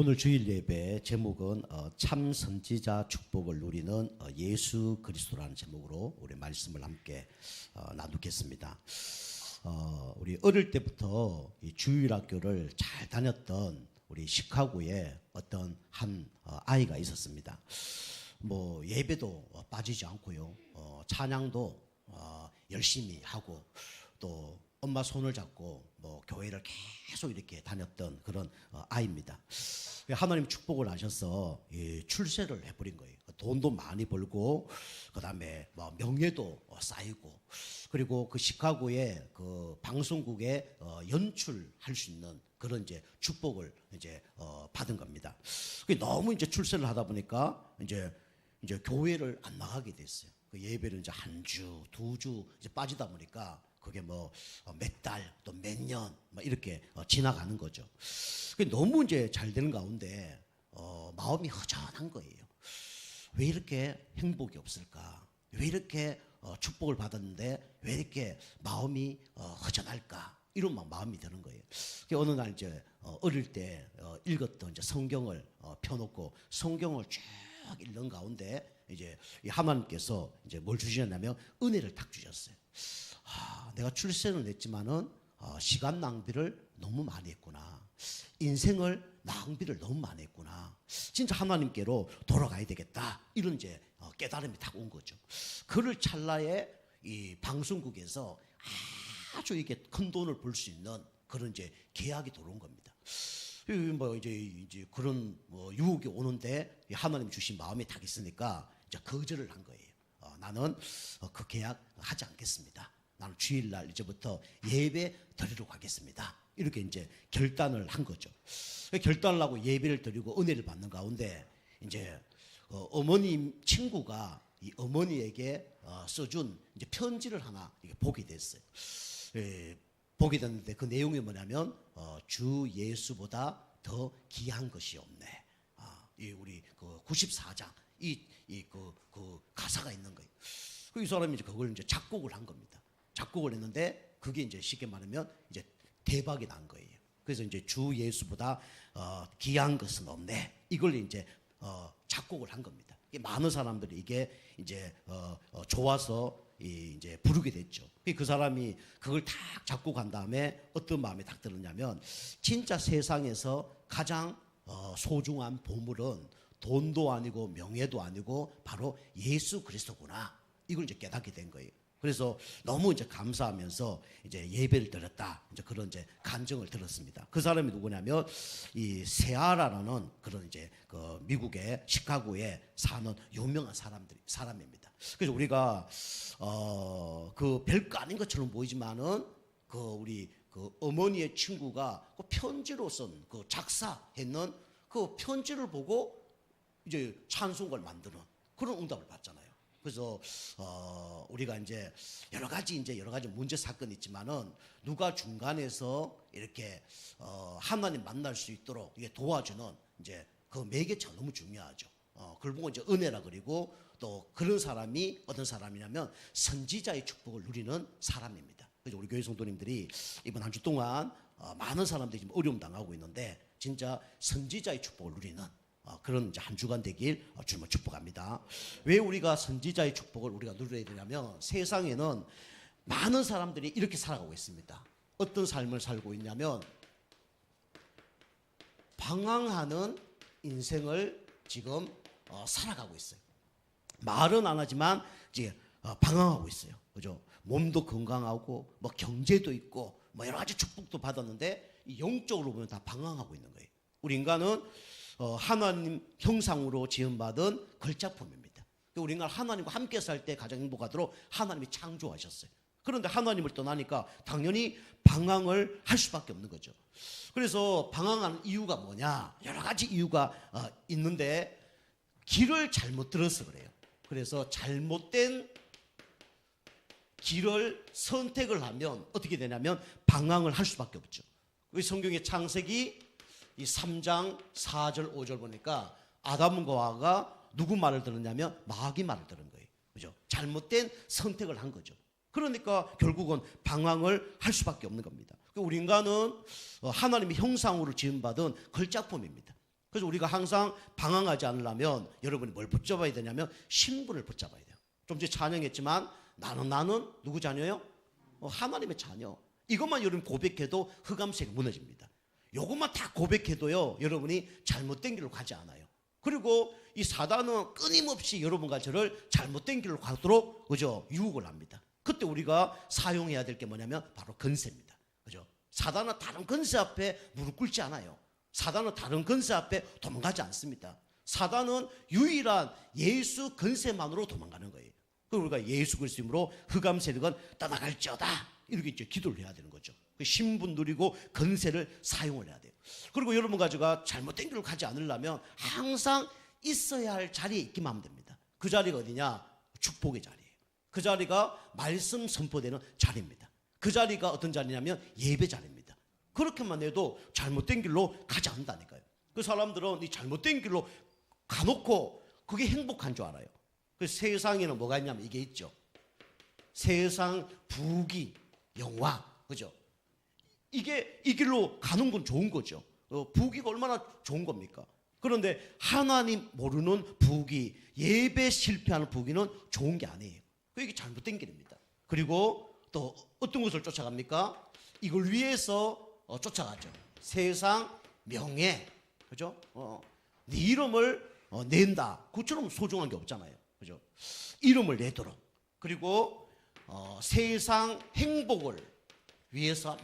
오늘 주일 예배 제목은 참 선지자 축복을 누리는 예수 그리스도라는 제목으로 우리 말씀을 함께 나누겠습니다. 우리 어릴 때부터 이 주일학교를 잘 다녔던 우리 시카고에 어떤 한 아이가 있었습니다. 뭐 예배도 빠지지 않고요, 찬양도 열심히 하고 또 엄마 손을 잡고 뭐 교회를 계속 이렇게 다녔던 그런 아이입니다. 하나님 축복을 하셔서 출세를 해버린 거예요. 돈도 많이 벌고 그다음에 뭐 명예도 쌓이고, 그리고 그 시카고의 그 방송국에 연출할 수 있는 그런 이제 축복을 이제 받은 겁니다. 너무 이제 출세를 하다 보니까 이제 교회를 안 나가게 됐어요. 그 예배를 이제 한 주, 두 주 이제 빠지다 보니까 그게 뭐 몇 달 또 몇 년 뭐 이렇게 지나가는 거죠. 너무 이제 잘 되는 가운데 마음이 허전한 거예요. 왜 이렇게 행복이 없을까? 왜 이렇게 축복을 받았는데 왜 이렇게 마음이 허전할까? 이런 마음이 드는 거예요. 어느 날 이제 어릴 때 읽었던 이제 성경을 펴놓고 성경을 쭉 읽는 가운데 이제 하나님께서 이제 뭘 주시냐면 은혜를 딱 주셨어요. 내가 출세는 했지만은 시간 낭비를 너무 많이 했구나. 인생을 낭비를 너무 많이 했구나. 진짜 하나님께로 돌아가야 되겠다. 이런 이제 깨달음이 딱 온 거죠. 그를 찰나에 이 방송국에서 아주 이게 큰 돈을 벌 수 있는 그런 이제 계약이 들어온 겁니다. 뭐 이제 그런 뭐 유혹이 오는데 하나님 주신 마음이 딱 있으니까 이제 거절을 한 거예요. 나는 그 계약 하지 않겠습니다. 나는 주일날 이제부터 예배 드리러 가겠습니다. 이렇게 이제 결단을 한 거죠. 결단을 하고 예배를 드리고 은혜를 받는 가운데 이제 어머님 친구가 이 어머니에게 써준 이제 편지를 하나 보게 됐어요. 보게 됐는데 그 내용이 뭐냐면 주 예수보다 더 귀한 것이 없네. 이 우리 그 94장 그 가사가 있는 거예요. 이 사람이 이제 그걸 이제 작곡을 한 겁니다. 작곡을 했는데 그게 이제 쉽게 말하면 이제 대박이 난 거예요. 그래서 이제 주 예수보다 귀한 것은 없네. 이걸 이제 작곡을 한 겁니다. 많은 사람들이 이게 이제 좋아서 이제 부르게 됐죠. 그 사람이 그걸 딱 작곡한 다음에 어떤 마음이 딱 들었냐면, 진짜 세상에서 가장 소중한 보물은 돈도 아니고 명예도 아니고 바로 예수 그리스도구나. 이걸 이제 깨닫게 된 거예요. 그래서 너무 이제 감사하면서 이제 예배를 드렸다. 이제 그런 이제 간증을 들었습니다. 그 사람이 누구냐면 이 세아라라는 그런 이제 그 미국의 시카고에 사는 유명한 사람입니다. 그래서 우리가 그 별거 아닌 것처럼 보이지만은 그 우리 그 어머니의 친구가 그 편지로 쓴 그 작사했는 그 편지를 보고 이제 찬송가를 만드는 그런 응답을 받잖아요. 그래서 우리가 이제 여러 가지 문제 사건이 있지만은 누가 중간에서 이렇게 하나님 만날 수 있도록 이게 도와주는 이제 그 매개체가 너무 중요하죠. 그걸 보고 이제 은혜라 그리고 또 그런 사람이 어떤 사람이냐면 선지자의 축복을 누리는 사람입니다. 그래서 우리 교회 성도님들이 이번 한 주 동안 많은 사람들이 지금 어려움 당하고 있는데 진짜 선지자의 축복을 누리는 그런 이제 한 주간 되길 주님을 축복합니다. 왜 우리가 선지자의 축복을 우리가 누려야 되냐면 세상에는 많은 사람들이 이렇게 살아가고 있습니다. 어떤 삶을 살고 있냐면 방황하는 인생을 지금 살아가고 있어요. 말은 안 하지만 이제 방황하고 있어요. 그죠? 몸도 건강하고 뭐 경제도 있고 뭐 여러 가지 축복도 받았는데 영적으로 보면 다 방황하고 있는 거예요. 우리 인간은 하나님 형상으로 지음받은 걸작품입니다. 우리 인간 하나님과 함께 살 때 가장 행복하도록 하나님이 창조하셨어요. 그런데 하나님을 떠나니까 당연히 방황을 할 수밖에 없는 거죠. 그래서 방황하는 이유가 뭐냐? 여러 가지 이유가 있는데 길을 잘못 들어서 그래요. 그래서 잘못된 길을 선택을 하면 어떻게 되냐면 방황을 할 수밖에 없죠. 성경의 창세기 이 3장 4절 5절 보니까 아담과 하와가 누구 말을 들었냐면 마귀 말을 들은 거예요. 그죠? 잘못된 선택을 한 거죠. 그러니까 결국은 방황을 할 수밖에 없는 겁니다. 우리 인간은 하나님의 형상으로 지음받은 걸작품입니다. 그래서 우리가 항상 방황하지 않으려면 여러분이 뭘 붙잡아야 되냐면 신분을 붙잡아야 돼요. 좀 전에 찬양했지만 나는 누구 자녀예요? 하나님의 자녀. 이것만 여러분 고백해도 흑암세가 무너집니다. 이것만 다 고백해도요, 여러분이 잘못된 길로 가지 않아요. 그리고 이 사단은 끊임없이 여러분과 저를 잘못된 길로 가도록, 그죠? 유혹을 합니다. 그때 우리가 사용해야 될 게 뭐냐면 바로 권세입니다. 그죠? 사단은 다른 권세 앞에 무릎 꿇지 않아요. 사단은 다른 권세 앞에 도망가지 않습니다. 사단은 유일한 예수 권세만으로 도망가는 거예요. 그리고 우리가 예수 그리스도 이름으로 흑암 세력은 떠나갈지어다, 이렇게 이제 기도를 해야 되는 거죠. 신분 누리고 권세를 사용을 해야 돼요. 그리고 여러분과 제가 잘못된 길로 가지 않으려면 항상 있어야 할 자리에 있기만 하면 됩니다. 그 자리가 어디냐? 축복의 자리예요. 그 자리가 말씀 선포되는 자리입니다. 그 자리가 어떤 자리냐면 예배 자리입니다. 그렇게만 해도 잘못된 길로 가지 않는다니까요. 그 사람들은 이 잘못된 길로 가놓고 그게 행복한 줄 알아요. 그 세상에는 뭐가 있냐면 이게 있죠. 세상, 부귀, 영화, 그죠? 이게 이 길로 가는 건 좋은 거죠. 부귀가 얼마나 좋은 겁니까? 그런데 하나님 모르는 부귀, 예배 실패하는 부귀는 좋은 게 아니에요. 이게 잘못된 길입니다. 그리고 또 어떤 것을 쫓아갑니까? 이걸 위해서 쫓아가죠. 세상, 명예, 그죠? 네 이름을 낸다. 그처럼 소중한 게 없잖아요. 그죠? 이름을 내도록. 그리고 세상 행복을 위해서 막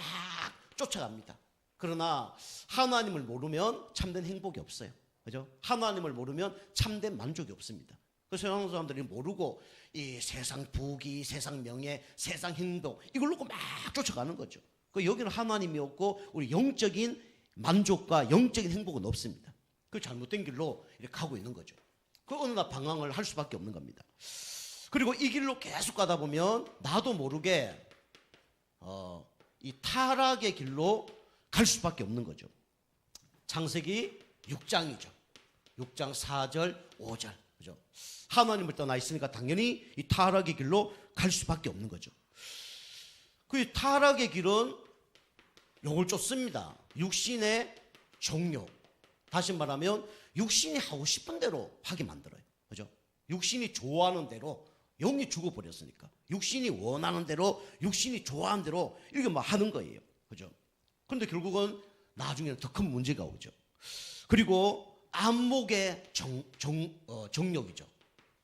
쫓아갑니다. 그러나 하나님을 모르면 참된 행복이 없어요. 그죠? 하나님을 모르면 참된 만족이 없습니다. 그 세상 사람들이 모르고 이 세상 부귀, 세상 명예, 세상 행복 이걸 놓고 막 쫓아가는 거죠. 그 여기는 하나님이 없고 우리 영적인 만족과 영적인 행복은 없습니다. 그 잘못된 길로 이렇게 가고 있는 거죠. 그 어느 날 방황을 할 수밖에 없는 겁니다. 그리고 이 길로 계속 가다 보면 나도 모르게 이 타락의 길로 갈 수밖에 없는 거죠. 창세기 6장이죠. 6장 4절, 5절. 그죠? 하나님을 떠나 있으니까 당연히 이 타락의 길로 갈 수밖에 없는 거죠. 그 타락의 길은 요걸 쫓습니다. 육신의 정욕. 다시 말하면 육신이 하고 싶은 대로 하게 만들어요. 그죠? 육신이 좋아하는 대로 영이 죽어버렸으니까 육신이 원하는 대로, 육신이 좋아하는 대로 이렇게 막 하는 거예요. 그죠? 그런데 결국은 나중에는 더 큰 문제가 오죠. 그리고 안목의 정욕이죠.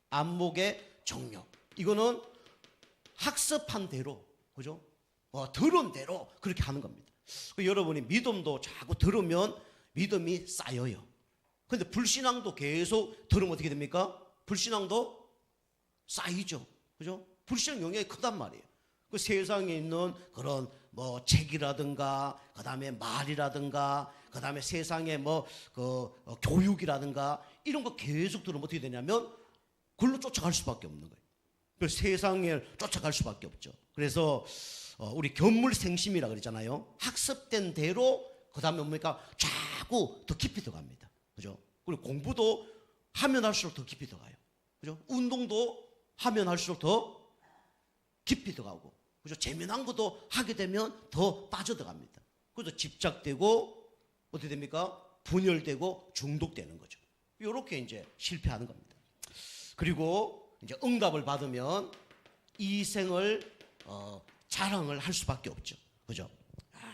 안목의 정욕. 이거는 학습한 대로, 그죠? 들은 대로 그렇게 하는 겁니다. 여러분이 믿음도 자꾸 들으면 믿음이 쌓여요. 근데 불신앙도 계속 들으면 어떻게 됩니까? 불신앙도 쌓이죠. 그죠? 불신앙 영향이 크단 말이에요. 그 세상에 있는 그런 뭐 책이라든가, 그 다음에 말이라든가, 그 다음에 세상에 뭐 교육이라든가 이런 거 계속 들으면 어떻게 되냐면 그걸로 쫓아갈 수밖에 없는 거예요. 그래서 세상에 쫓아갈 수밖에 없죠. 그래서 우리 견물생심이라 그러잖아요. 학습된 대로 그 다음에 뭡니까? 자꾸 더 깊이 들어갑니다. 그죠? 그리고 공부도 하면 할수록 더 깊이 들어가요. 그죠? 운동도 하면 할수록 더 깊이 들어가고, 그죠? 재미난 것도 하게 되면 더 빠져들어갑니다. 그래서 집착되고 어떻게 됩니까? 분열되고 중독되는 거죠. 이렇게 이제 실패하는 겁니다. 그리고 이제 응답을 받으면 이 생을 자랑을 할 수밖에 없죠. 그죠?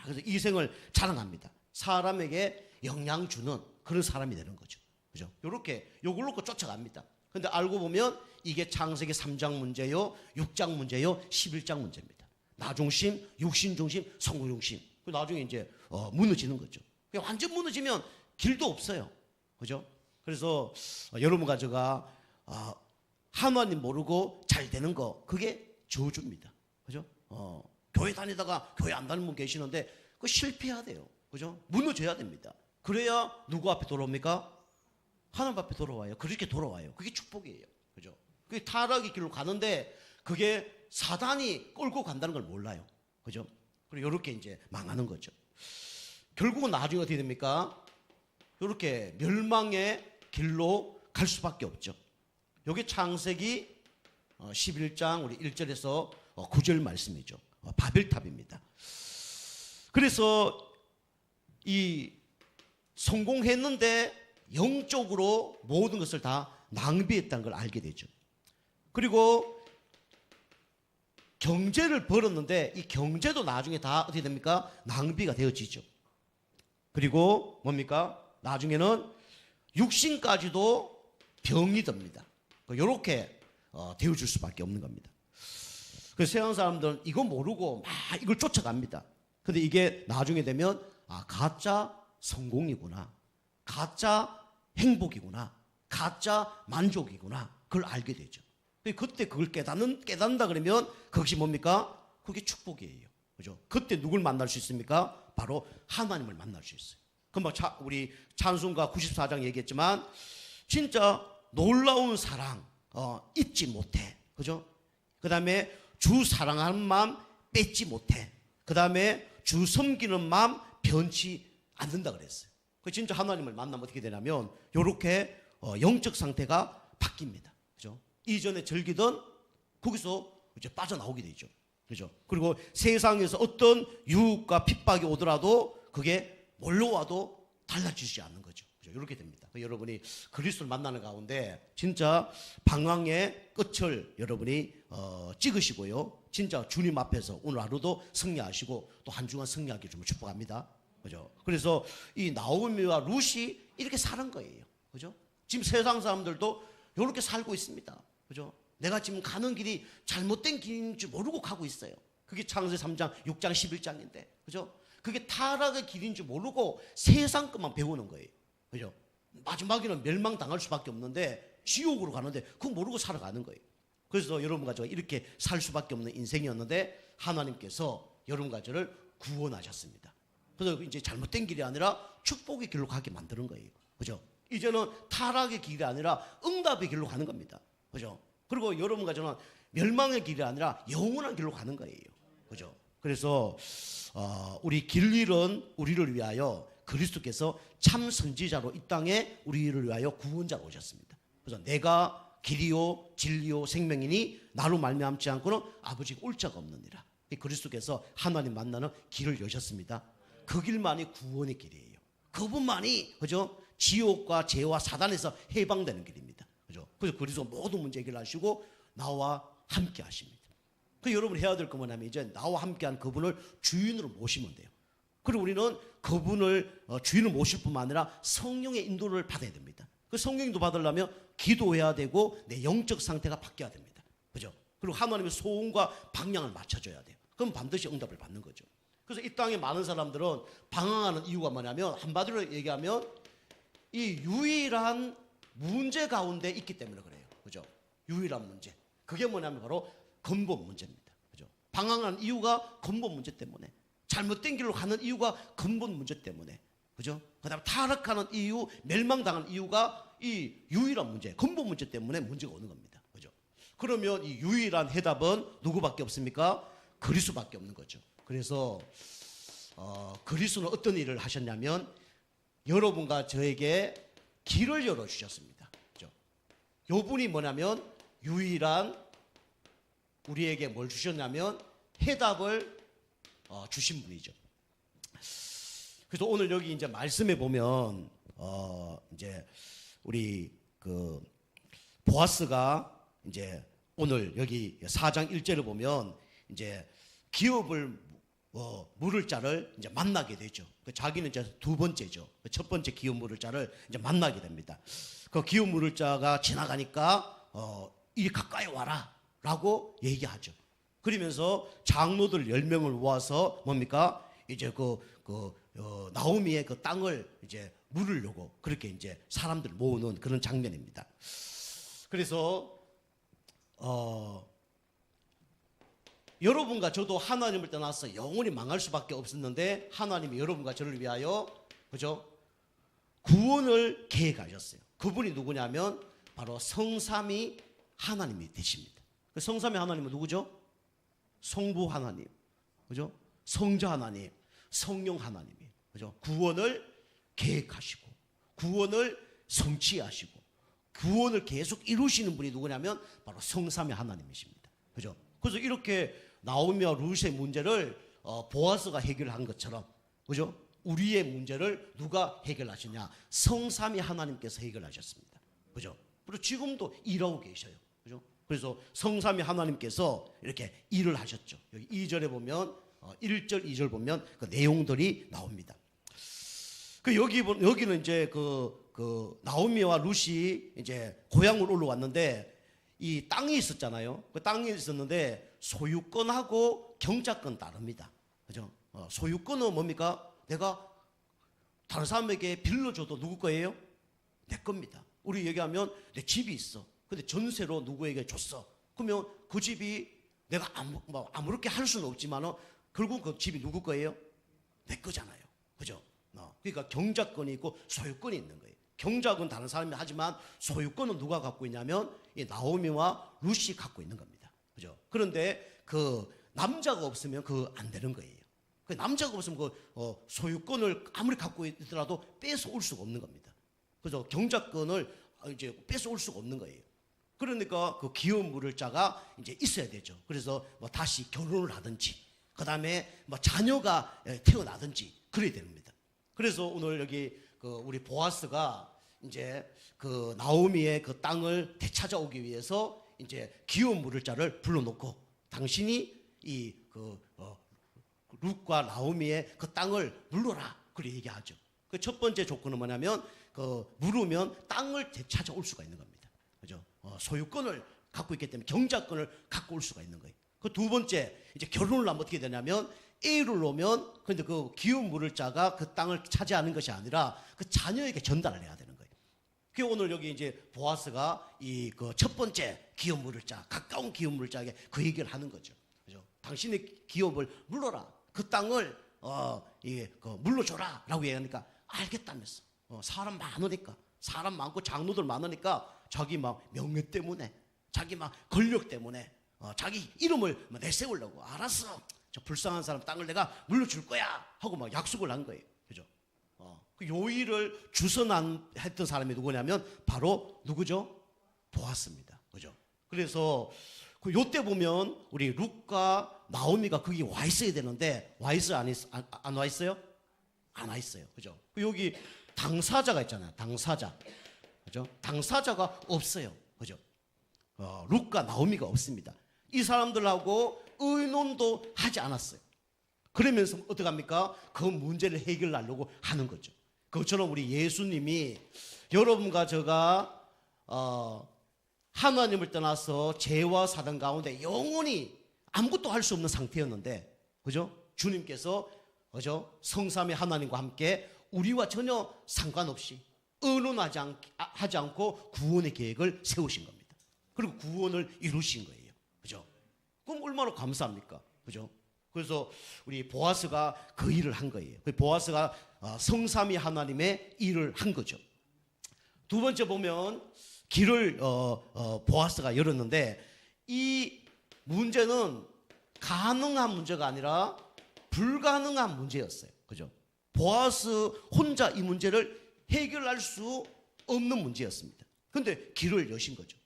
그래서 이 생을 자랑합니다. 사람에게 영향 주는 그런 사람이 되는 거죠. 그죠? 이렇게 요걸 놓고 쫓아갑니다. 근데 알고 보면 이게 창세기 3장 문제요, 6장 문제요, 11장 문제입니다. 나중심, 육신중심, 성공중심. 나중에 이제 무너지는 거죠. 완전 무너지면 길도 없어요. 그죠? 그래서 여러분과 제가 하나님 모르고 잘 되는 거, 그게 저주입니다. 그죠? 교회 다니다가 교회 안 다니는 분 계시는데 그 실패해야 돼요. 그죠? 무너져야 됩니다. 그래야 누구 앞에 돌아옵니까? 하나님 앞에 돌아와요. 그렇게 돌아와요. 그게 축복이에요. 그죠? 그게 타락의 길로 가는데 그게 사단이 끌고 간다는 걸 몰라요. 그죠? 그리고 이렇게 이제 망하는 거죠. 결국은 나중에 어떻게 됩니까? 이렇게 멸망의 길로 갈 수밖에 없죠. 이게 창세기 11장 우리 1절에서 9절 말씀이죠. 바벨탑입니다. 그래서 이 성공했는데 영적으로 모든 것을 다 낭비했다는 걸 알게 되죠. 그리고 경제를 벌었는데 이 경제도 나중에 다 어떻게 됩니까? 낭비가 되어지죠. 그리고 뭡니까? 나중에는 육신까지도 병이 듭니다. 이렇게 되어줄 수밖에 없는 겁니다. 그래서 세상 사람들은 이거 모르고 막 이걸 쫓아갑니다. 근데 이게 나중에 되면 가짜 성공이구나, 가짜 행복이구나, 가짜 만족이구나, 그걸 알게 되죠. 그때 그걸 깨닫는다 그러면 그것이 뭡니까? 그게 축복이에요. 그죠? 그때 누굴 만날 수 있습니까? 바로 하나님을 만날 수 있어요. 그럼 우리 찬송가 94장 얘기했지만 진짜 놀라운 사랑 잊지 못해. 그죠? 그 다음에 주 사랑하는 마음 뺏지 못해. 그 다음에 주 섬기는 마음 변치 않는다 그랬어요. 진짜 하나님을 만나면 어떻게 되냐면 이렇게 영적 상태가 바뀝니다. 그죠? 이전에 즐기던 거기서 이제 빠져나오게 되죠. 그죠? 그리고 세상에서 어떤 유혹과 핍박이 오더라도 그게 몰려와도 달라지지 않는 거죠. 그죠? 이렇게 됩니다. 여러분이 그리스도를 만나는 가운데 진짜 방황의 끝을 여러분이 찍으시고요. 진짜 주님 앞에서 오늘 하루도 승리하시고 또 한 주간 승리하기 좀 축복합니다. 그죠? 그래서 이 나오미와 룻이 이렇게 사는 거예요. 그죠? 지금 세상 사람들도 이렇게 살고 있습니다. 그죠? 내가 지금 가는 길이 잘못된 길인 줄 모르고 가고 있어요. 그게 창세기 3장, 6장, 11장인데. 그죠? 그게 타락의 길인 줄 모르고 세상 것만 배우는 거예요. 그죠? 마지막에는 멸망당할 수밖에 없는데 지옥으로 가는데 그거 모르고 살아가는 거예요. 그래서 여러분과 제가 이렇게 살 수밖에 없는 인생이었는데 하나님께서 여러분과 저를 구원하셨습니다. 그래서 이제 잘못된 길이 아니라 축복의 길로 가게 만드는 거예요. 그죠? 이제는 타락의 길이 아니라 응답의 길로 가는 겁니다. 그죠? 그리고 여러분과 저는 멸망의 길이 아니라 영원한 길로 가는 거예요. 그죠? 그래서 우리 길 잃은 우리를 위하여 그리스도께서 참 선지자로 이 땅에 우리를 위하여 구원자로 오셨습니다. 그래서 내가 길이요 진리요 생명이니 나로 말미암지 않고는 아버지가 올 자가 없느니라. 그리스도께서 하나님 만나는 길을 여셨습니다. 그 길만이 구원의 길이에요. 그분만이 그죠? 지옥과 죄와 사단에서 해방되는 길입니다. 그죠? 그래서 그리스도가 모든 문제 해결하시고 나와 함께 하십니다. 그 여러분 해야 될 거 뭐냐면 이제 나와 함께한 그분을 주인으로 모시면 돼요. 그리고 우리는 그분을 주인으로 모실 뿐만 아니라 성령의 인도를 받아야 됩니다. 그 성령 인도 받으려면 기도해야 되고 내 영적 상태가 바뀌어야 됩니다. 그죠? 그리고 하나님의 소원과 방향을 맞춰줘야 돼요. 그럼 반드시 응답을 받는 거죠. 그래서 이 땅에 많은 사람들은 방황하는 이유가 뭐냐면 한마디로 얘기하면 이 유일한 문제 가운데 있기 때문에 그래요. 그죠? 유일한 문제. 그게 뭐냐면 바로 근본 문제입니다. 그죠? 방황하는 이유가 근본 문제 때문에. 잘못된 길로 가는 이유가 근본 문제 때문에. 그죠? 그 다음에 타락하는 이유, 멸망당하는 이유가 이 유일한 문제, 근본 문제 때문에 문제가 오는 겁니다. 그죠? 그러면 이 유일한 해답은 누구밖에 없습니까? 그리스도밖에 없는 거죠. 그래서 그리스도는 어떤 일을 하셨냐면 여러분과 저에게 길을 열어주셨습니다. 그죠? 요 분이 뭐냐면 유일한 우리에게 뭘 주셨냐면 해답을 주신 분이죠. 그래서 오늘 여기 이제 말씀에 보면 이제 우리 그 보아스가 이제 오늘 여기 4장 1절을 보면 이제 기업을 물을 자를 이제 만나게 되죠. 자기는 이제 두 번째죠. 첫 번째 기업 물을 자를 이제 만나게 됩니다. 그 기업 물을 자가 지나가니까 이리 가까이 와라라고 얘기하죠. 그러면서 장로들 10명을 모아서 뭡니까? 이제 나오미의 그 땅을 이제 물으려고 그렇게 이제 사람들 모으는 그런 장면입니다. 그래서 여러분과 저도 하나님을 떠나서 영원히 망할 수밖에 없었는데 하나님이 여러분과 저를 위하여 그죠? 구원을 계획하셨어요. 그분이 누구냐면 바로 성삼위 하나님이 되십니다. 성삼위 하나님은 누구죠? 성부 하나님, 그죠? 성자 하나님, 성령 하나님이, 그죠? 구원을 계획하시고, 구원을 성취하시고, 구원을 계속 이루시는 분이 누구냐면 바로 성삼위 하나님이십니다. 그죠? 그래서 이렇게 나오미와 룻의 문제를 보아스가 해결한 것처럼, 그죠? 우리의 문제를 누가 해결하시냐? 성삼위 하나님께서 해결하셨습니다. 그죠? 그리고 지금도 일하고 계셔요. 그죠? 그래서 성삼위 하나님께서 이렇게 일을 하셨죠. 여기 2절에 보면 1절, 2절 보면 그 내용들이 나옵니다. 여기는 이제 그 나오미와 룻이 이제 고향으로 올라왔는데 이 땅이 있었잖아요. 그 땅이 있었는데 소유권하고 경작권 다릅니다. 그죠? 소유권은 뭡니까? 내가 다른 사람에게 빌려줘도 누구 거예요? 내 겁니다. 우리 얘기하면 내 집이 있어. 근데 전세로 누구에게 줬어. 그러면 그 집이 내가 아무렇게 할 수는 없지만 결국 그 집이 누구 거예요? 내 거잖아요. 그죠? 그러니까 경작권이 있고 소유권이 있는 거예요. 경작은 다른 사람이 하지만 소유권은 누가 갖고 있냐면 이 나오미와 룻이 갖고 있는 겁니다. 그죠? 그런데 그 남자가 없으면 그 안 되는 거예요. 그 남자가 없으면 그 소유권을 아무리 갖고 있더라도 뺏어올 수가 없는 겁니다. 그래서 경작권을 이제 뺏어올 수가 없는 거예요. 그러니까 그 기업 물을 자가 이제 있어야 되죠. 그래서 뭐 다시 결혼을 하든지, 그 다음에 뭐 자녀가 태어나든지 그래야 됩니다. 그래서 오늘 여기 그 우리 보아스가 이제 그 나오미의 그 땅을 되찾아오기 위해서 이제 기업 물을 자를 불러놓고 당신이 이 룻과 나오미의 그 땅을 물러라 그렇게 얘기하죠. 그 첫 번째 조건은 뭐냐면 그 물으면 땅을 되찾아올 수가 있는 겁니다. 그죠? 소유권을 갖고 있기 때문에 경작권을 갖고 올 수가 있는 거예요. 그 두 번째 이제 결혼을 하면 어떻게 되냐면 A를 놓으면 근데 그 기업 물을 자가 그 땅을 차지하는 것이 아니라 그 자녀에게 전달을 해야 되는 거예요. 그 오늘 여기 이제 보아스가 이 그 첫 번째 기업 물을 자, 가까운 기업 물을 자에게 그 얘기를 하는 거죠. 그죠? 당신의 기업을 물러라. 그 땅을 물러줘라라고 얘기하니까 알겠다면서. 사람 많으니까, 사람 많고 장로들 많으니까 자기 막 명예 때문에, 자기 막 권력 때문에, 자기 이름을 내세우려고 알았어. 저 불쌍한 사람 땅을 내가 물려줄 거야 하고 막 약속을 한 거예요. 그죠? 그 요일을 주선했던 사람이 누구냐면 바로 누구죠? 보았습니다. 그죠? 그래서 그 요때 보면 우리 룻과 나오미가 거기 와 있어야 되는데 와 있어요? 안 와 있어요? 안 와 있어요. 그죠? 여기 당사자가 있잖아요. 당사자. 그죠? 당사자가 없어요. 그죠? 룻과 나오미가 없습니다. 이 사람들하고 의논도 하지 않았어요. 그러면서 어떡합니까? 그 문제를 해결하려고 하는 거죠. 그것처럼 우리 예수님이 여러분과 제가 하나님을 떠나서 죄와 사단 가운데 영원히 아무것도 할 수 없는 상태였는데, 그죠? 주님께서 그죠? 성삼위 하나님과 함께 우리와 전혀 상관없이 의논하지 않고 구원의 계획을 세우신 겁니다. 그리고 구원을 이루신 거예요. 그죠? 그럼 얼마나 감사합니까? 그죠? 그래서 우리 보아스가 그 일을 한 거예요. 보아스가 성삼위 하나님의 일을 한 거죠. 두 번째 보면 길을 보아스가 열었는데 이 문제는 가능한 문제가 아니라 불가능한 문제였어요. 그죠? 보아스 혼자 이 문제를 해결할 수 없는 문제였습니다. 그런데 길을 여신 거죠.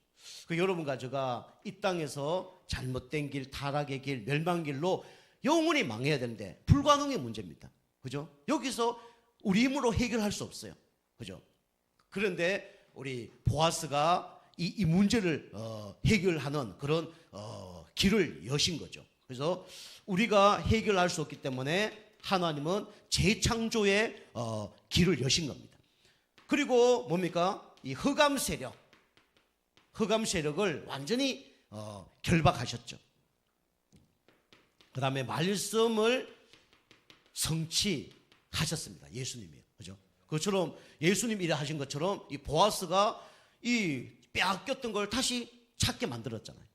여러분과 제가 이 땅에서 잘못된 길, 타락의 길, 멸망 길로 영원히 망해야 되는데 불가능의 문제입니다. 그죠? 여기서 우리 힘으로 해결할 수 없어요. 그죠? 그런데 우리 보아스가 이 문제를 해결하는 그런 길을 여신 거죠. 그래서 우리가 해결할 수 없기 때문에 하나님은 재창조의 길을 여신 겁니다. 그리고 뭡니까? 이 흑암 세력을 완전히 결박하셨죠. 그 다음에 말씀을 성취하셨습니다. 예수님이요. 그죠? 그것처럼 예수님 일을 하신 것처럼 이 보아스가 이 빼앗겼던 걸 다시 찾게 만들었잖아요.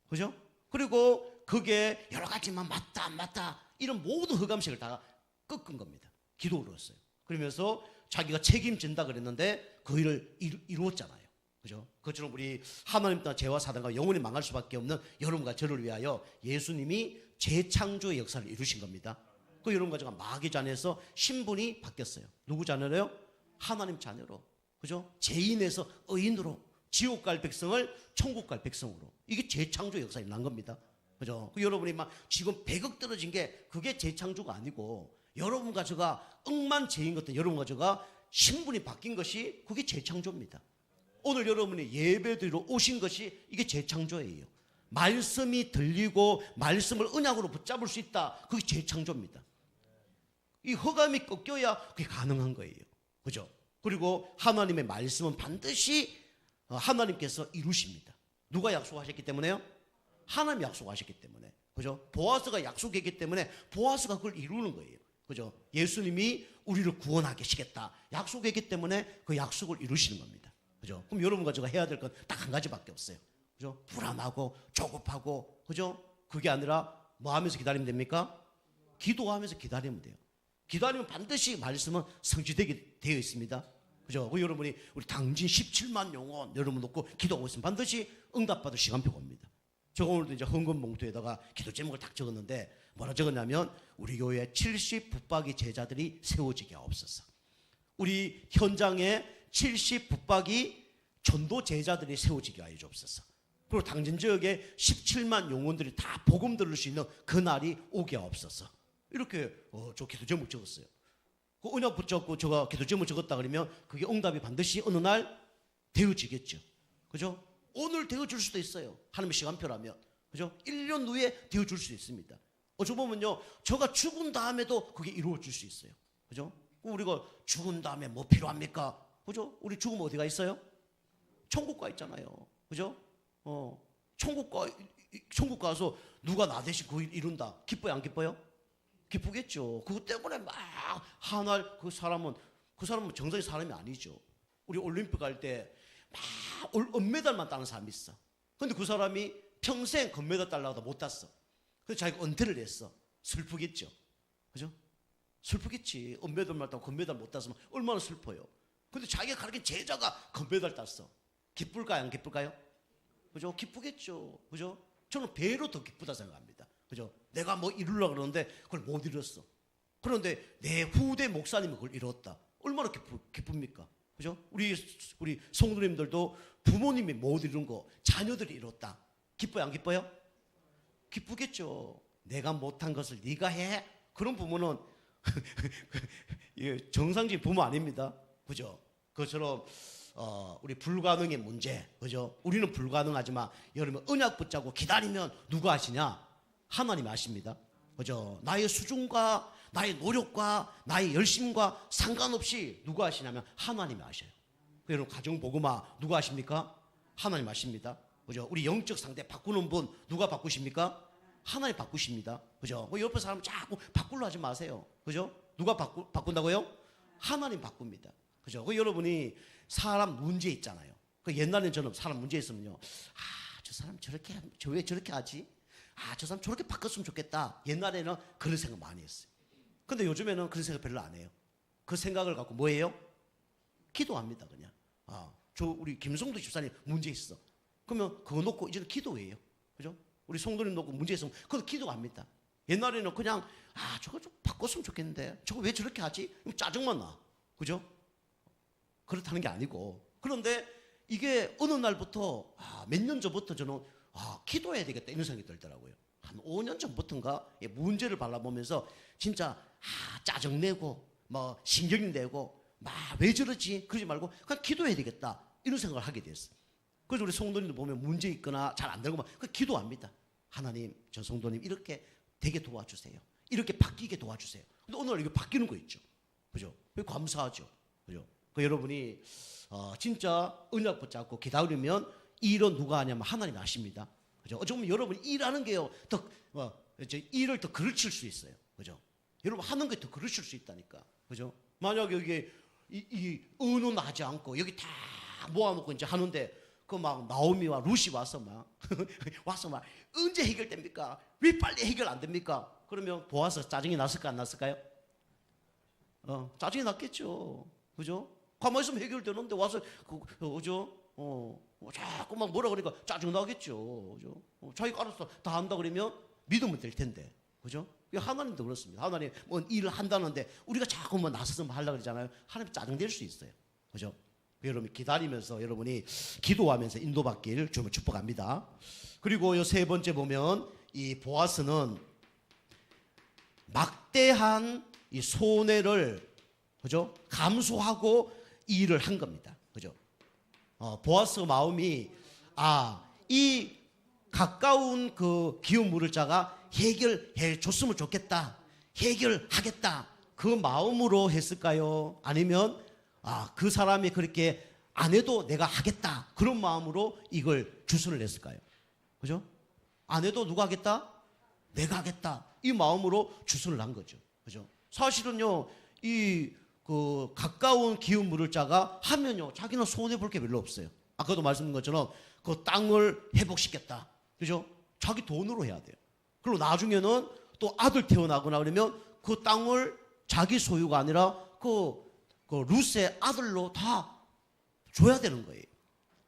그죠? 그리고 그게 여러 가지만 맞다 안 맞다 이런 모든 흑암색을 다 꺾은 겁니다. 기도로였어요. 그러면서 자기가 책임진다 그랬는데 그 일을 이루었잖아요. 그죠? 그것처럼 우리 하나님 따라 죄와 사단과 영원히 망할 수밖에 없는 여러분과 저를 위하여 예수님이 재창조의 역사를 이루신 겁니다. 그 여러분과 제가 마귀 자녀에서 신분이 바뀌었어요. 누구 자녀로요? 하나님 자녀로. 그죠? 죄인에서 의인으로, 지옥 갈 백성을 천국 갈 백성으로. 이게 재창조 역사에 난 겁니다. 그죠? 여러분이 막 지금 100억 떨어진 게 그게 재창조가 아니고 여러분과 제가 억만체인 것들, 여러분과 제가 신분이 바뀐 것이 그게 재창조입니다. 오늘 여러분이 예배드리러 오신 것이 이게 재창조예요. 말씀이 들리고 말씀을 언약으로 붙잡을 수 있다. 그게 재창조입니다. 이 허감이 꺾여야 그게 가능한 거예요. 그죠? 그리고 하나님의 말씀은 반드시 하나님께서 이루십니다. 누가 약속하셨기 때문에요? 하나님이 약속하셨기 때문에. 그죠? 보아스가 약속했기 때문에 보아스가 그걸 이루는 거예요. 그죠? 예수님이 우리를 구원하게 하시겠다. 약속했기 때문에 그 약속을 이루시는 겁니다. 그죠? 그럼 여러분과 제가 해야 될 건 딱 한 가지밖에 없어요. 그죠? 불안하고 조급하고, 그죠? 그게 아니라 뭐 하면서 기다리면 됩니까? 기도하면서 기다리면 돼요. 기다리면 반드시 말씀은 성취되게 되어 있습니다. 그죠? 여러분이 우리 당진 17만 영혼 여러분 놓고 기도하고 있으면 반드시 응답받을 시간표가 옵니다. 제가 오늘도 이제 헌금 봉투에다가 기도 제목을 딱 적었는데 뭐라 적었냐면 우리 교회 70 붙박이 제자들이 세워지게 하옵소서. 우리 현장에 70 붙박이 전도 제자들이 세워지게 하여 주옵소서. 그리고 당진 지역에 17만 영혼들이 다 복음 들을 수 있는 그 날이 오게 하옵소서. 이렇게 저 기도 제목 적었어요. 그 언약 붙잡고 제가 기도 제목 적었다 그러면 그게 응답이 반드시 어느 날 되어지겠죠. 그죠? 오늘 되어줄 수도 있어요. 하나님의 시간표라면. 그죠? 1년 후에 되어줄 수 있습니다. 어찌 보면요, 저가 죽은 다음에도 그게 이루어질 수 있어요. 그죠? 우리가 죽은 다음에 뭐 필요합니까? 그죠? 우리 죽으면 어디가 있어요? 천국 가 있잖아요. 그죠? 천국 가서 누가 나 대신 그 일 이룬다. 기뻐요, 안 기뻐요? 기쁘겠죠. 그것 때문에 막 한날 그 사람은 정상의 사람이 아니죠. 우리 올림픽 갈 때 막 은메달만 따는 사람이 있어. 근데 그 사람이 평생 금메달 따려고 못 땄어. 그래서 자기가 은퇴를 했어. 슬프겠죠. 그죠? 슬프겠지. 은메달만 따고 금메달 못 땄으면 얼마나 슬퍼요. 근데 자기가 가르친 제자가 금메달 땄어. 기쁠까요, 안 기쁠까요? 그죠? 기쁘겠죠. 그죠? 저는 배로 더 기쁘다 생각합니다. 그죠? 내가 뭐 이루려고 그러는데 그걸 못 이뤘어. 그런데 내 후대 목사님이 그걸 이뤘다. 얼마나 기쁩니까? 그죠? 우리 성도님들도 부모님이 못 이룬 거 자녀들이 이뤘다. 기뻐요, 안 기뻐요? 기쁘겠죠. 내가 못한 것을 네가 해? 그런 부모는 정상적인 부모 아닙니다. 그죠? 그것처럼 우리 불가능의 문제, 그죠? 우리는 불가능하지만 여러분 언약 붙잡고 기다리면 누가 아시냐? 하나님이 아십니다. 그죠? 나의 수준과 나의 노력과 나의 열심과 상관없이 누가 아시냐면 하나님이 아셔요. 여러분 가정복음화 누가 아십니까? 하나님 아십니다. 그죠? 우리 영적 상태 바꾸는 분 누가 바꾸십니까? 하나님 바꾸십니다. 그죠? 옆에 사람 자꾸 바꾸려 하지 마세요. 그죠? 누가 바꾼다고요? 하나님 바꿉니다. 그죠? 여러분이 사람 문제 있잖아요. 옛날에는 저는 사람 문제 있으면요, 저 사람 왜 저렇게 하지? 저 사람 저렇게 바꿨으면 좋겠다. 옛날에는 그런 생각 많이 했어요. 근데 요즘에는 그런 생각 별로 안 해요. 그 생각을 갖고 뭐예요? 기도합니다, 그냥. 우리 김성도 집사님 문제 있어. 그러면 그거 놓고 이제는 기도해요. 그죠? 우리 성도님 놓고 문제 있으면 그거 기도합니다. 옛날에는 그냥 저거 좀 바꿨으면 좋겠는데 저거 왜 저렇게 하지? 짜증만 나. 그죠? 그렇다는 게 아니고. 그런데 이게 어느 날부터 몇 년 전부터 저는 기도해야 되겠다 이런 생각이 들더라고요. 한 5년 전부터인가 문제를 발라보면서 진짜 짜증내고 뭐 신경내고 막 왜 저러지? 그러지 말고 그냥 기도해야 되겠다 이런 생각을 하게 됐어요. 그래서 우리 성도님들 보면 문제 있거나 잘 안 되고 막 기도합니다. 하나님, 저 성도님 이렇게 되게 도와주세요. 이렇게 바뀌게 도와주세요. 근데 오늘 이거 바뀌는 거 있죠. 그죠? 감사하죠. 그죠? 여러분이 진짜 언약 붙잡고 기다리면 일은 누가 하냐면 하나님 아십니다. 그죠? 어쩌면 여러분 일하는 게요 일을 더 그르칠 수 있어요. 그죠? 여러분 하는 게 더 그르칠 수 있다니까. 그죠? 만약 여기 이 의논 하지 않고 여기 다 모아놓고 이제 하는데 그 막 나오미와 루시 와서 막 언제 해결됩니까? 왜 빨리 해결 안 됩니까? 그러면 보아서 짜증이 났을까 안 났을까요? 짜증이 났겠죠. 그죠? 가만히 있으면 해결되는데 와서 그죠? 자꾸 막 뭐라 그러니까 짜증 나겠죠. 그죠? 자기가 알아서 다 한다 그러면 믿으면 될 텐데. 그죠? 하나님도 그렇습니다. 하나님 뭐 일을 한다는데 우리가 자꾸 뭐 나서서 하려고 그러잖아요. 하나님 짜증낼 수 있어요. 그죠? 여러분 기다리면서 여러분이 기도하면서 인도받기를 주님을 축복합니다. 그리고 이 세 번째 보면 이 보아스는 막대한 이 손해를 그죠? 감수하고 이 일을 한 겁니다. 그죠? 보아스 마음이 이 가까운 그 기업 물을 자가 해결해 줬으면 좋겠다. 해결하겠다. 그 마음으로 했을까요? 아니면 그 사람이 그렇게 안 해도 내가 하겠다. 그런 마음으로 이걸 주선을 냈을까요? 그죠? 안 해도 누가 하겠다? 내가 하겠다. 이 마음으로 주선을 한 거죠. 그죠? 사실은요, 그 가까운 기업 물을 자가 하면요, 자기는 손해 볼 게 별로 없어요. 아까도 말씀드린 것처럼 그 땅을 회복시켰다. 그죠? 자기 돈으로 해야 돼요. 그리고 나중에는 또 아들 태어나거나 그러면 그 땅을 자기 소유가 아니라 그 룻의 아들로 다 줘야 되는 거예요.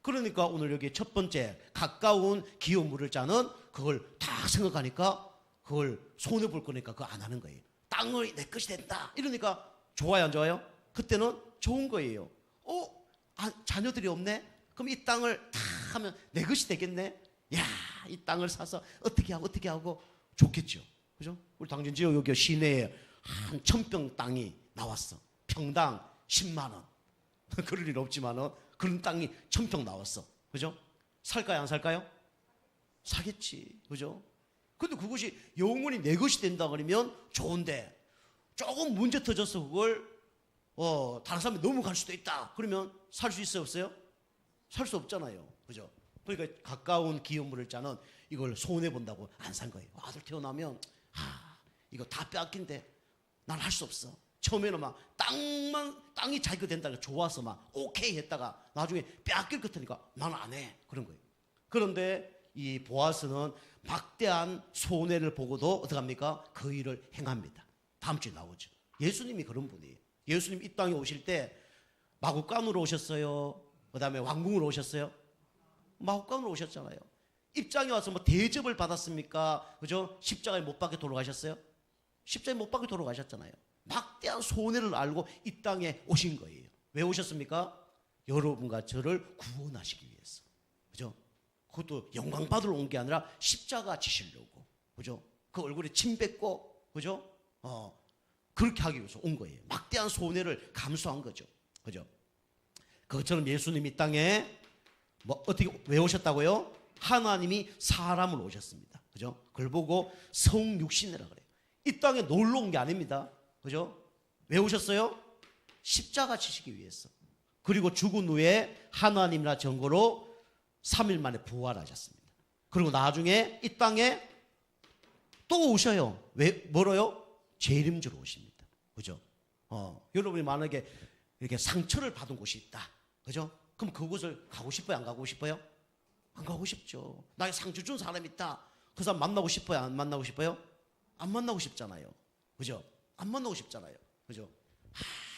그러니까 오늘 여기 첫 번째 가까운 기업 물을 자는 그걸 다 생각하니까 그걸 손해 볼 거니까 그거 안 하는 거예요. 땅을 내 것이 된다. 이러니까 좋아요, 안 좋아요? 그때는 좋은 거예요. 자녀들이 없네? 그럼 이 땅을 다 하면 내 것이 되겠네? 야, 이 땅을 사서 어떻게 하고 좋겠죠. 그죠? 우리 당진지역 여기 시내에 한 1000평 땅이 나왔어. 평당 10만 원. 그럴 일 없지만은 그런 땅이 1000평 나왔어. 그죠? 살까요, 안 살까요? 사겠지. 그죠? 근데 그것이 영원히 내 것이 된다 그러면 좋은데 조금 문제 터져서 그걸 다른 사람이 넘어갈 수도 있다. 그러면 살 수 있어요, 없어요? 살 수 없잖아요. 그죠? 그러니까 가까운 기업 물을 자는 이걸 손해 본다고 안 산 거예요. 아들 태어나면 이거 다 빼앗긴데 난 할 수 없어. 처음에는 막 땅이 자기가 된다고 좋아서 막 오케이 했다가 나중에 빼앗길 것 같으니까 나는 안 해. 그런 거예요. 그런데 이 보아스는 막대한 손해를 보고도 어떻게 합니까? 그 일을 행합니다. 다음 주에 나오죠. 예수님이 그런 분이에요. 예수님 이 땅에 오실 때 마구간으로 오셨어요? 그 다음에 왕궁으로 오셨어요? 마구간으로 오셨잖아요. 입장에 와서 뭐 대접을 받았습니까? 그죠? 십자가에 못 박혀 돌아가셨어요? 십자가에 못 박혀 돌아가셨잖아요. 막대한 손해를 알고 이 땅에 오신 거예요. 왜 오셨습니까? 여러분과 저를 구원하시기 위해서. 그죠? 그것도 영광 받으러 온 게 아니라 십자가 지시려고. 그죠? 그 얼굴에 침 뱉고, 그죠? 그렇게 하기 위해서 온 거예요. 막대한 손해를 감수한 거죠. 그죠? 그것처럼 예수님이 이 땅에 왜 오셨다고요? 하나님이 사람을 오셨습니다. 그죠? 그걸 보고 성육신이라 그래요. 이 땅에 놀러 온 게 아닙니다. 그죠? 왜 오셨어요? 십자가 지시기 위해서. 그리고 죽은 후에 하나님이라 증거로 3일 만에 부활하셨습니다. 그리고 나중에 이 땅에 또 오셔요. 왜, 뭐로요? 재림주로 오십니다. 그죠? 여러분이 만약에 이렇게 상처를 받은 곳이 있다. 그죠? 그럼 그곳을 가고 싶어요? 안 가고 싶어요? 안 가고 싶죠. 나에게 상처 준 사람이 있다. 그 사람 만나고 싶어요? 안 만나고 싶어요? 안 만나고 싶잖아요. 그죠? 안 만나고 싶잖아요. 그죠?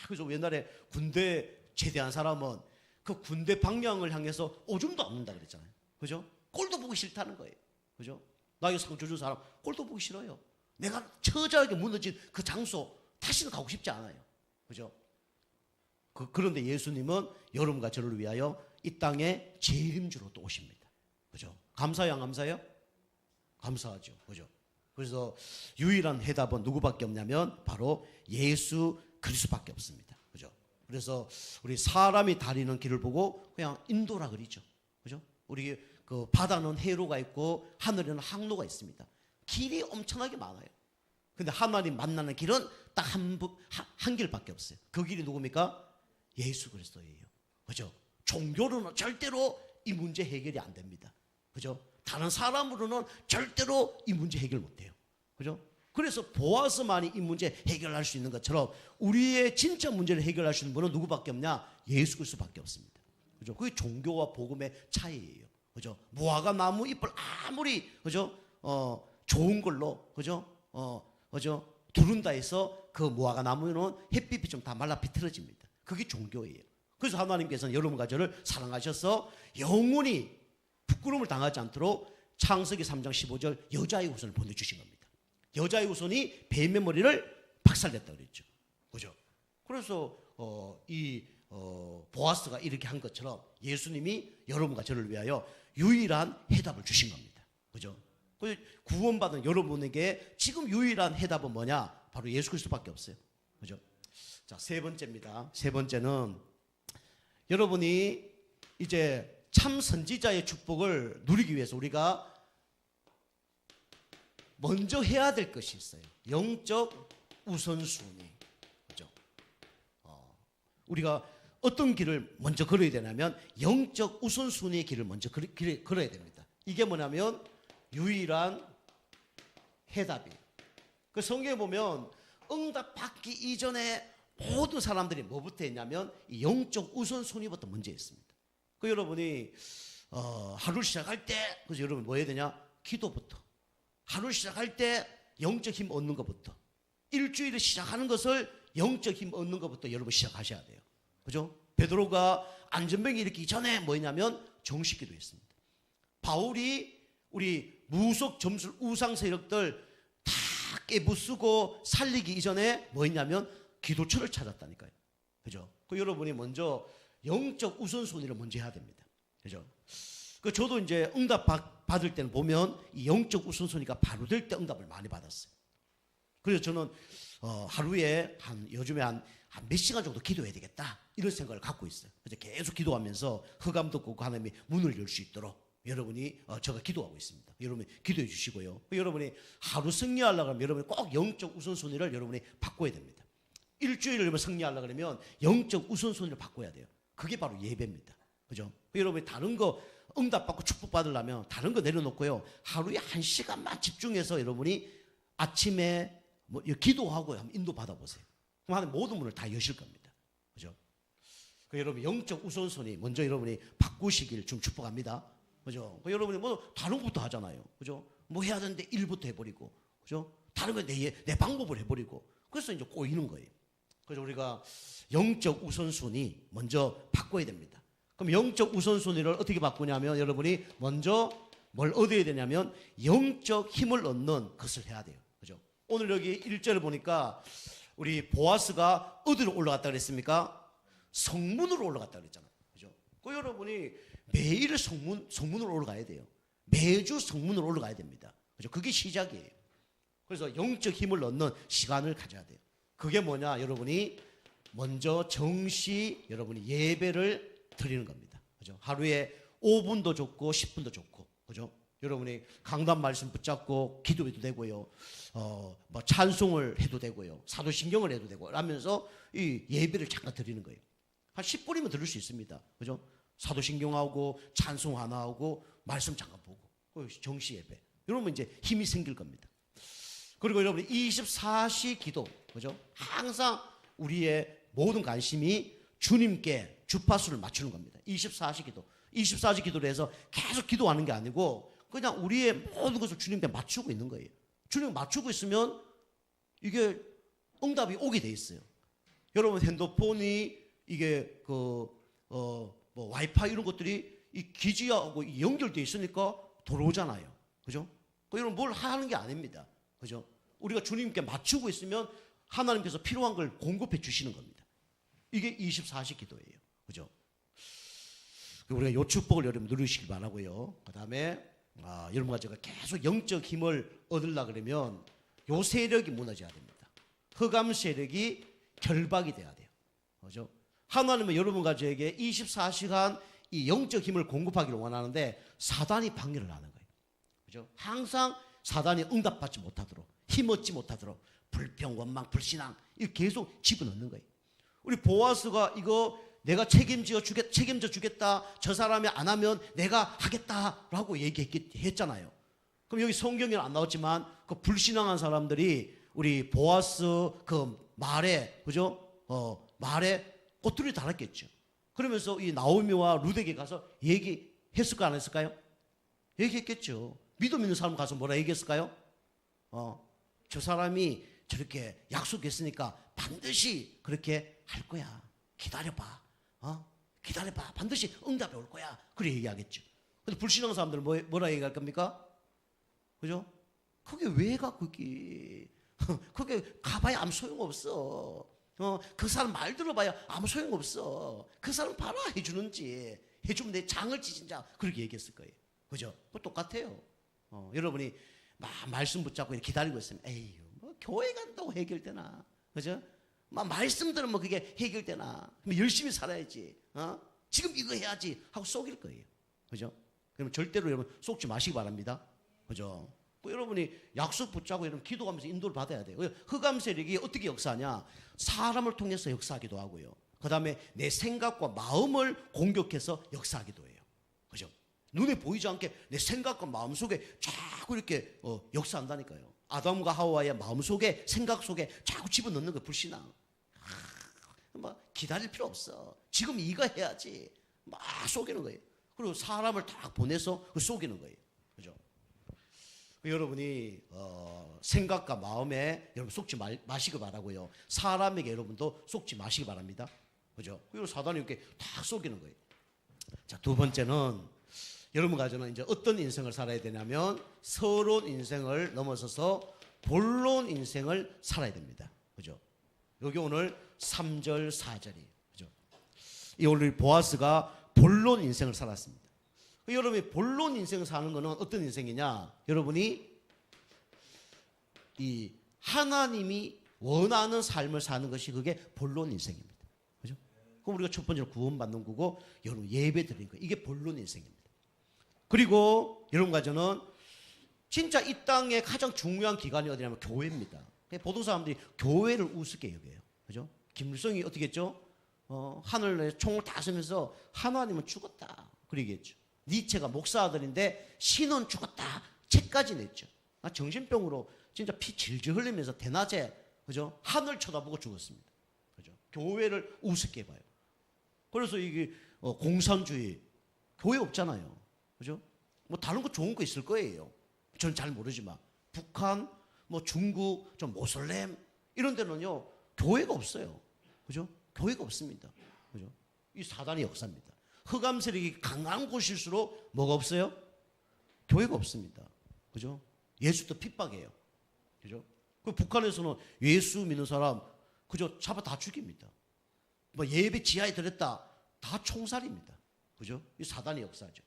그래서 옛날에 군대 제대한 사람은 그 군대 방향을 향해서 오줌도 안 는다 그랬잖아요. 그죠? 꼴도 보기 싫다는 거예요. 그죠? 나에게 상처 준 사람 꼴도 보기 싫어요. 내가 처절하게 무너진 그 장소 다시는 가고 싶지 않아요. 그죠? 그런데 예수님은 여러분과 저를 위하여 이 땅에 재림주로 또 오십니다. 그죠? 감사해요, 안 감사해요? 감사하죠. 그죠? 그래서 유일한 해답은 누구밖에 없냐면 바로 예수 그리스도밖에 없습니다. 그죠? 그래서 우리 사람이 다니는 길을 보고 그냥 인도라 그러죠. 그죠? 우리 그 바다는 해로가 있고 하늘에는 항로가 있습니다. 길이 엄청나게 많아요. 근데 하나님 만나는 길은 딱 한 길밖에 없어요. 그 길이 누굽니까? 예수 그리스도예요. 그죠? 종교로는 절대로 이 문제 해결이 안 됩니다. 그죠? 다른 사람으로는 절대로 이 문제 해결 못 해요. 그죠? 그래서 보아스만이 이 문제 해결할 수 있는 것처럼 우리의 진짜 문제를 해결할 수 있는 분은 누구밖에 없냐? 예수 그리스도밖에 없습니다. 그죠? 그게 종교와 복음의 차이예요. 그죠? 무화과 나무 잎을 아무리 그죠? 좋은 걸로 그죠? 그죠? 두른다 해서 그 무화과 나무는 햇빛이 좀 다 말라 비틀어집니다. 그게 종교예요. 그래서 하나님께서는 여러분과 저를 사랑하셔서 영원히 부끄러움을 당하지 않도록 창세기 3장 15절 여자의 후손을 보내주신 겁니다. 여자의 후손이 뱀의 머리를 박살냈다 그랬죠. 그죠? 그래서 보아스가 이렇게 한 것처럼 예수님이 여러분과 저를 위하여 유일한 해답을 주신 겁니다. 그죠? 구원받은 여러분에게 지금 유일한 해답은 뭐냐? 바로 예수 그리스도밖에 없어요. 그죠? 자, 세 번째입니다. 세 번째는 여러분이 이제 참 선지자의 축복을 누리기 위해서 우리가 먼저 해야 될 것이 있어요. 영적 우선순위. 그죠? 우리가 어떤 길을 먼저 걸어야 되냐면 영적 우선순위의 길을 먼저 걸어야 됩니다. 이게 뭐냐면 유일한 해답이. 그 성경에 보면 응답 받기 이전에 모든 사람들이 뭐부터 했냐면 이 영적 우선순위부터 먼저 했습니다. 그 여러분이 하루 시작할 때 그래서 여러분 뭐 해야 되냐? 기도부터. 하루 시작할 때 영적 힘 얻는 것부터. 일주일을 시작하는 것을 영적 힘 얻는 것부터 여러분 시작하셔야 돼요. 그죠? 베드로가 안전병이 일으키기 전에 뭐냐면 정식 기도했습니다. 바울이 우리 무속 점술 우상 세력들 다 깨부수고 살리기 이전에 뭐였냐면 기도처를 찾았다니까요. 그죠? 그 여러분이 먼저 영적 우선순위를 먼저 해야 됩니다. 그죠? 그 저도 이제 응답 받을 때는 보면 이 영적 우선순위가 바로 될 때 응답을 많이 받았어요. 그래서 저는 하루에 요즘에 한 몇 시간 정도 기도해야 되겠다 이런 생각을 갖고 있어요. 그래서 계속 기도하면서 흑암 덮고 하나님이 문을 열 수 있도록 여러분이 제가 기도하고 있습니다. 여러분이 기도해 주시고요. 여러분이 하루 승리하려고 하면 여러분이 꼭 영적 우선순위를 여러분이 바꿔야 됩니다. 일주일을 여러분 승리하려고 그러면 영적 우선순위를 바꿔야 돼요. 그게 바로 예배입니다. 그죠? 여러분이 다른 거 응답받고 축복받으려면 다른 거 내려놓고요. 하루에 1시간만 집중해서 여러분이 아침에 뭐 기도하고 한번 인도 받아보세요. 그럼 하나님 모든 문을 다 여실 겁니다. 그죠? 그 여러분 영적 우선순위 먼저 여러분이 바꾸시길 좀 축복합니다. 그죠? 그 여러분이 뭐 다른 것부터 하잖아요. 그죠? 뭐 해야 되는데 일부터 해버리고, 그죠? 다른 거 내 방법을 해버리고, 그래서 이제 꼬이는 거예요. 그래서 우리가 영적 우선순위 먼저 바꿔야 됩니다. 그럼 영적 우선순위를 어떻게 바꾸냐면 여러분이 먼저 뭘 얻어야 되냐면 영적 힘을 얻는 것을 해야 돼요. 그죠? 오늘 여기 1절을 보니까 우리 보아스가 어디로 올라갔다 그랬습니까? 성문으로 올라갔다 그랬잖아요. 그죠? 그 여러분이 매일 성문으로 올라가야 돼요. 매주 성문으로 올라가야 됩니다. 그죠? 그게 시작이에요. 그래서 영적 힘을 얻는 시간을 가져야 돼요. 그게 뭐냐? 여러분이 먼저 정시 여러분이 예배를 드리는 겁니다. 그죠? 하루에 5분도 좋고 10분도 좋고, 그죠? 여러분이 강단 말씀 붙잡고 기도해도 되고요. 뭐 찬송을 해도 되고요. 사도신경을 해도 되고 하면서 이 예배를 잠깐 드리는 거예요. 한 10분이면 들을 수 있습니다. 그죠? 사도신경하고 찬송 하나 하고 말씀 잠깐 보고 정시 예배. 여러분 이제 힘이 생길 겁니다. 그리고 여러분 24시 기도, 그죠? 항상 우리의 모든 관심이 주님께 주파수를 맞추는 겁니다. 24시 기도. 24시 기도를 해서 계속 기도하는 게 아니고 그냥 우리의 모든 것을 주님께 맞추고 있는 거예요. 주님 맞추고 있으면 이게 응답이 오게 돼 있어요. 여러분 핸드폰이 이게 뭐 와이파이 이런 것들이 이 기지하고 연결돼 있으니까 들어오잖아요. 그죠? 여러분 뭘 하는 게 아닙니다. 그죠? 우리가 주님께 맞추고 있으면 하나님께서 필요한 걸 공급해 주시는 겁니다. 이게 24시 기도예요. 그죠? 우리가 요 축복을 여러분 누리시길 바라고요. 그 다음에 여러분과 제가 계속 영적 힘을 얻으려고 그러면 요 세력이 무너져야 됩니다. 흑암 세력이 결박이 돼야 돼요. 그죠? 하나님은 여러분과 저에게 24시간 이 영적 힘을 공급하기를 원하는데 사단이 방해를 하는 거예요. 그죠? 항상 사단이 응답받지 못하도록, 힘 얻지 못하도록 불평, 원망, 불신앙 이거 계속 집어넣는 거예요. 우리 보아스가 이거 내가 책임져 주겠다. 저 사람이 안 하면 내가 하겠다라고 얘기했잖아요. 그럼 여기 성경에는 안 나왔지만 그 불신앙한 사람들이 우리 보아스 그 말에, 그죠? 말에 꼬투리 달았겠죠. 그러면서 이 나오미와 루덱에 가서 얘기했을까 안 했을까요? 얘기했겠죠. 믿음 있는 사람 가서 뭐라 얘기했을까요? 저 사람이 저렇게 약속했으니까 반드시 그렇게 할 거야. 기다려봐. 기다려봐. 반드시 응답이 올 거야. 그래 얘기하겠죠. 근데 불신앙 사람들은 뭐라 얘기할 겁니까? 그죠? 그게 왜 가, 거기. 그게 가봐야 아무 소용없어. 그 사람 말 들어봐야 아무 소용없어. 그 사람 봐라 해주는지. 해주면 내 장을 찢은자. 그렇게 얘기했을 거예요. 그죠? 그거 똑같아요. 여러분이 말씀 붙잡고 기다리고 있으면 에이 뭐 교회 간다고 해결되나. 그죠? 막 말씀 들으면 그게 해결되나? 열심히 살아야지. 지금 이거 해야지 하고 속일 거예요. 그죠? 그러면 절대로 여러분 속지 마시기 바랍니다. 그죠? 여러분이 약속 붙잡고 여러분 기도하면서 인도를 받아야 돼요. 흑암 세력이 어떻게 역사하냐? 사람을 통해서 역사하기도 하고요. 그 다음에 내 생각과 마음을 공격해서 역사하기도 해요. 그죠? 눈에 보이지 않게 내 생각과 마음 속에 자꾸 이렇게 역사한다니까요. 아담과 하와의 마음 속에, 생각 속에 자꾸 집어넣는 거 불신앙. 막 기다릴 필요 없어. 지금 이거 해야지. 막 속이는 거예요. 그리고 사람을 딱 보내서 속이는 거예요. 그죠? 여러분이 생각과 마음에 여러분 속지 마시기 바라고요. 사람에게 여러분도 속지 마시기 바랍니다. 그죠? 그리고 사단이 이렇게 다 속이는 거예요. 자, 두 번째는 여러분 가정은 이제 어떤 인생을 살아야 되냐면 서론 인생을 넘어서서 본론 인생을 살아야 됩니다. 그죠? 여기 오늘 3절, 4절이에요. 그죠? 이 오늘 보아스가 본론 인생을 살았습니다. 여러분이 본론 인생을 사는 것은 어떤 인생이냐? 여러분이 이 하나님이 원하는 삶을 사는 것이 그게 본론 인생입니다. 그죠? 그럼 우리가 첫 번째로 구원받는 거고, 여러분 예배 드리는 거, 이게 본론 인생입니다. 그리고 여러분 가정은 진짜 이 땅의 가장 중요한 기관이 어디냐면 교회입니다. 보통 사람들이 교회를 우습게 여겨요. 그죠? 김일성이 어떻게 했죠? 하늘에 총을 다 쏘면서 하나님은 죽었다. 그러겠죠. 니체가 목사 아들인데 신은 죽었다. 책까지 냈죠. 정신병으로 진짜 피 질질 흘리면서 대낮에, 그죠? 하늘 쳐다보고 죽었습니다. 그죠? 교회를 우습게 봐요. 그래서 이게 공산주의, 교회 없잖아요. 그죠? 뭐 다른 거 좋은 거 있을 거예요. 저는 잘 모르지만 북한, 뭐 중국, 좀 모슬렘 이런 데는요 교회가 없어요. 그죠? 교회가 없습니다. 그죠? 이 사단의 역사입니다. 흑암 세력이 강한 곳일수록 뭐가 없어요? 교회가 없습니다. 그죠? 예수도 핍박해요. 그죠? 그 북한에서는 예수 믿는 사람 그죠? 잡아 다 죽입니다. 뭐 예배 지하에 들었다 다 총살입니다. 그죠? 이 사단의 역사죠.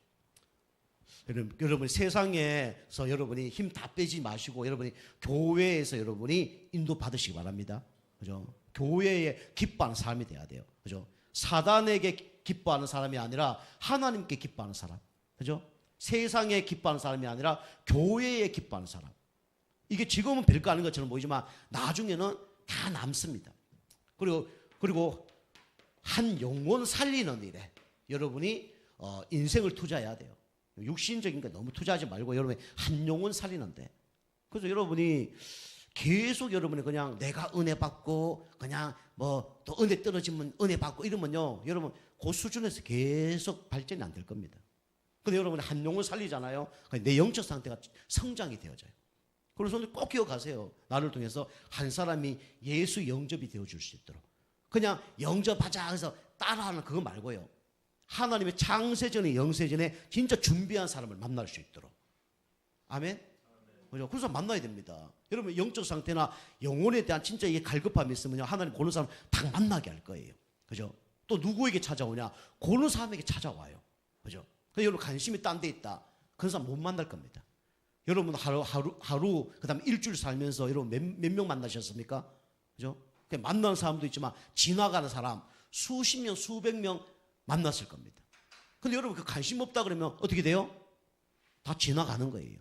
여러분 세상에서 여러분이 힘 다 빼지 마시고 여러분이 교회에서 여러분이 인도 받으시기 바랍니다. 그죠? 교회에 기뻐하는 사람이 돼야 돼요. 그죠? 사단에게 기뻐하는 사람이 아니라 하나님께 기뻐하는 사람. 그죠? 세상에 기뻐하는 사람이 아니라 교회에 기뻐하는 사람. 이게 지금은 별거 아닌 것처럼 보이지만 나중에는 다 남습니다. 그리고 한 영혼 살리는 일에 여러분이 인생을 투자해야 돼요. 육신적인 게 너무 투자하지 말고 여러분이 한 영혼 살리는데. 그래서 여러분이 계속 여러분이 그냥 내가 은혜 받고 그냥 뭐 또 은혜 떨어지면 은혜 받고 이러면요 여러분 그 수준에서 계속 발전이 안 될 겁니다. 근데 여러분이 한 영혼 살리잖아요. 내 영적 상태가 성장이 되어져요. 그래서 꼭 기억하세요. 나를 통해서 한 사람이 예수 영접이 되어줄 수 있도록. 그냥 영접하자 해서 따라하는 그거 말고요. 하나님의 창세전에 영세전에 진짜 준비한 사람을 만날 수 있도록. 아멘? 그죠? 그래서 만나야 됩니다. 여러분 영적 상태나 영혼에 대한 진짜 이게 갈급함이 있으면 하나님 고는 사람 딱 만나게 할 거예요. 그죠? 또 누구에게 찾아오냐? 고는 사람에게 찾아와요. 그죠? 그래서 여러분 관심이 딴 데 있다. 그런 사람 못 만날 겁니다. 여러분 하루 그다음에 일주일 살면서 여러분 몇 명 만나셨습니까? 그죠? 만나는 사람도 있지만 지나가는 사람 수십 명, 수백 명 만났을 겁니다. 근데 여러분 그 관심 없다 그러면 어떻게 돼요? 다 지나가는 거예요.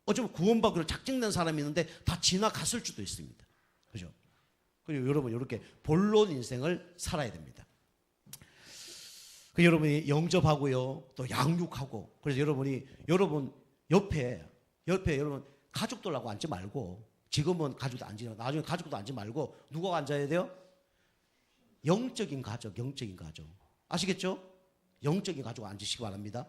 어쩌면 구원받기로 작정된 사람이 있는데 다 지나갔을 수도 있습니다. 그죠? 그리고 여러분 이렇게 본론 인생을 살아야 됩니다. 그 여러분이 영접하고요, 또 양육하고. 그래서 여러분 옆에 여러분 가족들하고 앉지 말고 지금은 가족도 앉지 나중에 가족도 앉지 말고 누가 앉아야 돼요? 영적인 가족. 아시겠죠? 영적인 가족 앉으시기 바랍니다.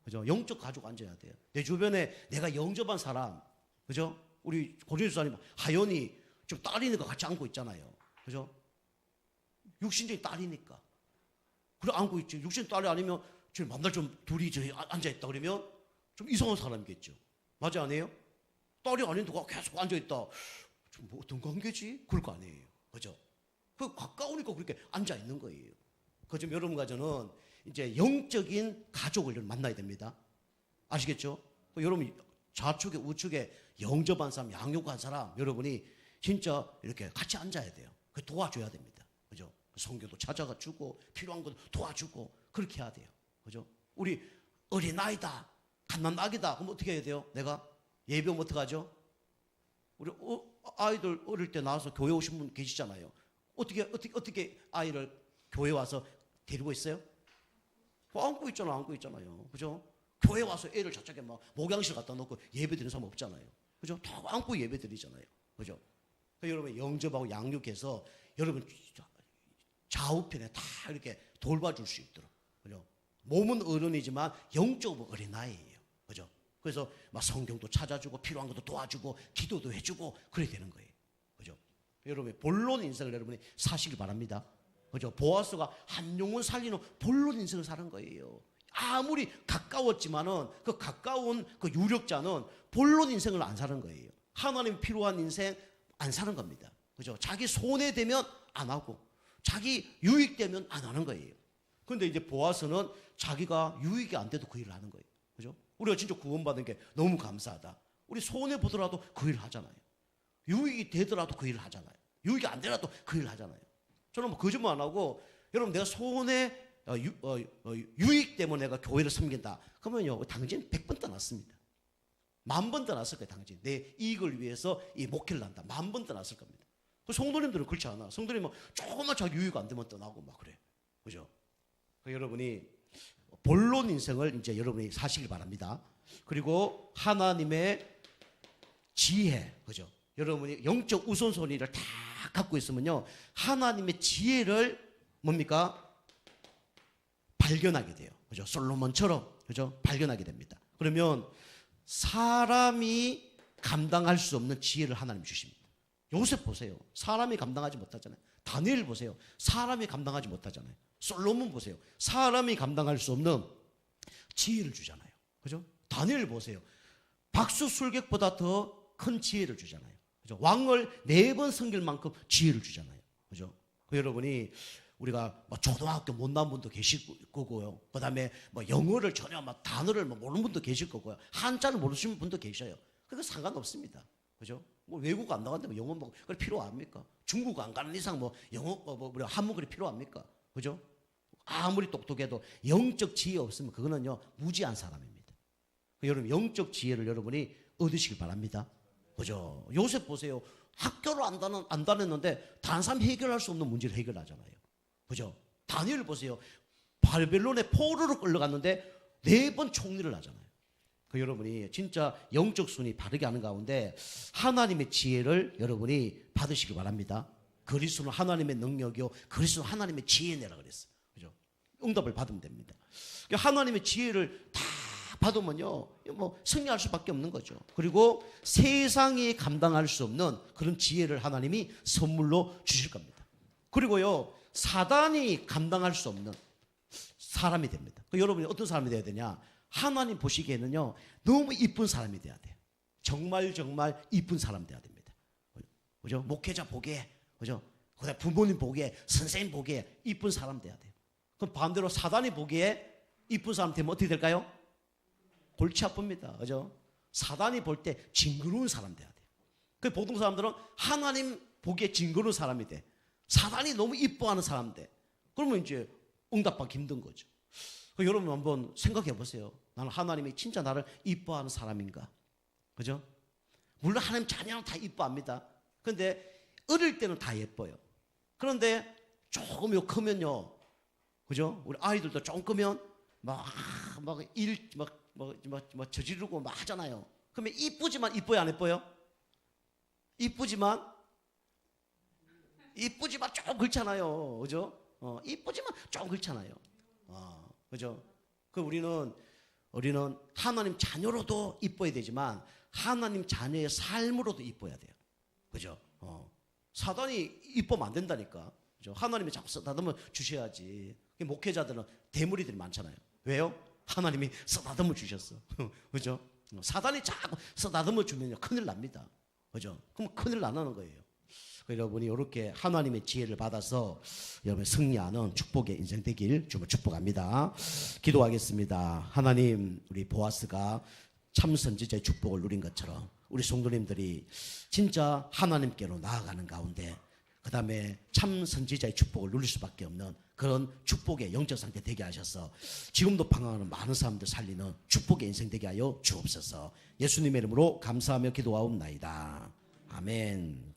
그죠? 영적 가족 앉아야 돼요. 내 주변에 내가 영접한 사람, 그죠? 우리 고준희 수사님 하연이 좀 딸이니까 같이 안고 있잖아요. 그죠? 육신적인 딸이니까. 그래 안고 있지. 육신 딸이 아니면 지금 만날 좀 둘이 저기 앉아 있다 그러면 좀 이상한 사람이겠죠. 맞아 아니에요? 딸이 아닌 누가 계속 앉아 있다. 좀 뭐 어떤 관계지? 그럴 거 아니에요. 그죠? 그 가까우니까 그렇게 앉아 있는 거예요. 그좀 여러분과 저는 이제 영적인 가족을 만나야 됩니다. 아시겠죠? 여러분 좌측에 우측에 영접한 사람, 양육한 사람 여러분이 진짜 이렇게 같이 앉아야 돼요. 그 도와줘야 됩니다. 그죠? 성교도 찾아가 주고 필요한 것도 도와주고 그렇게 해야 돼요. 그죠? 우리 어린아이다, 갓난아기다, 그럼 어떻게 해야 돼요? 내가 예배 오면 어떡하죠? 우리 아이들 어릴 때 나와서 교회 오신 분 계시잖아요. 어떻게 아이를 교회 와서 데리고 있어요? 안고 있잖아요. 그죠? 교회 와서 애를 저쪽에 막 목양실 갖다 놓고 예배 드리는 사람 없잖아요. 그죠? 다 안고 예배 드리잖아요. 그죠? 그러니까 여러분 영접하고 양육해서 여러분 좌우편에 다 이렇게 돌봐줄 수 있도록. 그죠? 몸은 어른이지만 영적으로 어린아이예요. 그죠? 그래서 막 성경도 찾아주고 필요한 것도 도와주고 기도도 해주고 그래야 되는 거예요. 그죠? 여러분 본론 인생을 여러분이 사시길 바랍니다. 그죠? 보아스가 한 영혼 살리는 본론 인생을 사는 거예요. 아무리 가까웠지만은 그 가까운 그 유력자는 본론 인생을 안 사는 거예요. 하나님 필요한 인생 안 사는 겁니다. 그죠? 자기 손해 되면 안 하고 자기 유익 되면 안 하는 거예요. 그런데 이제 보아스는 자기가 유익이 안 돼도 그 일을 하는 거예요. 그죠? 우리가 진짜 구원받은 게 너무 감사하다. 우리 손해 보더라도 그 일을 하잖아요. 유익이 되더라도 그 일을 하잖아요. 유익이 안 되더라도 그 일을 하잖아요. 저는 뭐 거짓말 안 하고 여러분 내가 손해 유익 때문에 내가 교회를 섬긴다. 그러면요 당신 100번 떠났습니다. 10,000번 떠났을 거예요. 당신 내 이익을 위해서 이 목회를 한다. 10,000번 떠났을 겁니다. 그 성도님들은 그렇지 않아. 성도님은 조금만 자기 유익 안 되면 떠나고 막 그래. 그죠? 여러분이 본론 인생을 이제 여러분이 사시길 바랍니다. 그리고 하나님의 지혜, 그죠? 여러분이 영적 우선순위를 다 갖고 있으면요, 하나님의 지혜를 뭡니까? 발견하게 돼요. 그죠? 솔로몬처럼, 그죠? 발견하게 됩니다. 그러면 사람이 감당할 수 없는 지혜를 하나님 주십니다. 요셉 보세요. 사람이 감당하지 못하잖아요. 다니엘 보세요. 사람이 감당하지 못하잖아요. 솔로몬 보세요. 사람이 감당할 수 없는 지혜를 주잖아요. 그죠? 다니엘 보세요. 박수술객보다 더 큰 지혜를 주잖아요. 그죠? 왕을 4번 섬길 만큼 지혜를 주잖아요. 그죠? 여러분이 우리가 뭐 초등학교 못 나온 분도 계실 거고요. 그 다음에 뭐 영어를 전혀 막 단어를 모르는 분도 계실 거고요. 한자를 모르시는 분도 계셔요. 그거 상관없습니다. 그죠? 뭐 외국 안 나갔는데 영어 뭐 그게 필요합니까? 중국 안 가는 이상 뭐 영어 우리 한국어이 필요합니까? 그죠? 아무리 똑똑해도 영적 지혜 없으면 그거는요 무지한 사람입니다. 여러분 영적 지혜를 여러분이 얻으시길 바랍니다. 그죠? 요셉 보세요. 학교를 안 다녔는데 단삼 해결할 수 없는 문제를 해결하잖아요. 그죠? 다니엘 보세요. 바벨론의 포로로 끌려갔는데 4번 총리를 하잖아요. 여러분이 진짜 영적 순위 바르게 하는 가운데 하나님의 지혜를 여러분이 받으시기 바랍니다. 그리스도는 하나님의 능력이요 그리스도는 하나님의 지혜내라 그랬어요. 그죠? 응답을 받으면 됩니다. 하나님의 지혜를 다 받으면요 뭐 승리할 수밖에 없는 거죠. 그리고 세상이 감당할 수 없는 그런 지혜를 하나님이 선물로 주실 겁니다. 그리고요 사단이 감당할 수 없는 사람이 됩니다. 여러분이 어떤 사람이 돼야 되냐? 하나님 보시기에는요 너무 이쁜 사람이 돼야 돼요. 정말 이쁜 사람 돼야 됩니다. 그죠? 목회자 보기에, 그죠? 그다음 부모님 보기에, 선생님 보기에 이쁜 사람 돼야 돼요. 그럼 반대로 사단이 보기에 이쁜 사람 되면 어떻게 될까요? 골치 아픕니다. 그죠? 사단이 볼 때 징그러운 사람 돼야 돼요. 그 보통 사람들은 하나님 보기에 징그러운 사람이 돼. 사단이 너무 이뻐하는 사람 돼. 그러면 이제 응답받기 힘든 거죠. 여러분 한번 생각해 보세요. 나는 하나님이 진짜 나를 이뻐하는 사람인가? 그죠? 물론 하나님 자녀는 다 이뻐합니다. 그런데 어릴 때는 다 예뻐요. 그런데 조금 크면요, 그죠? 우리 아이들도 조금 크면 막 저지르고 막 하잖아요. 그러면 이쁘지만 이뻐요, 안 예뻐요? 이쁘지만 조금 그렇잖아요, 그죠? 이쁘지만 조금 그렇잖아요. 그죠? 우리는 하나님 자녀로도 이뻐야 되지만 하나님 자녀의 삶으로도 이뻐야 돼요. 그죠? 사단이 이쁘면 안 된다니까. 그죠? 하나님이 자꾸 쓰다듬어 주셔야지. 목회자들은 대무리들이 많잖아요. 왜요? 하나님이 쓰다듬어 주셨어. 그죠? 사단이 자꾸 쓰다듬어 주면 큰일 납니다. 그죠? 그럼 큰일 나는 거예요. 여러분이 이렇게 하나님의 지혜를 받아서 여러분 승리하는 축복의 인생 되길 주로 축복합니다. 기도하겠습니다. 하나님, 우리 보아스가 참 선지자의 축복을 누린 것처럼 우리 성도님들이 진짜 하나님께로 나아가는 가운데 그 다음에 참 선지자의 축복을 누릴 수밖에 없는 그런 축복의 영적 상태 되게 하셔서 지금도 방황하는 많은 사람들 살리는 축복의 인생 되게 하여 주옵소서. 예수님의 이름으로 감사하며 기도하옵나이다. 아멘.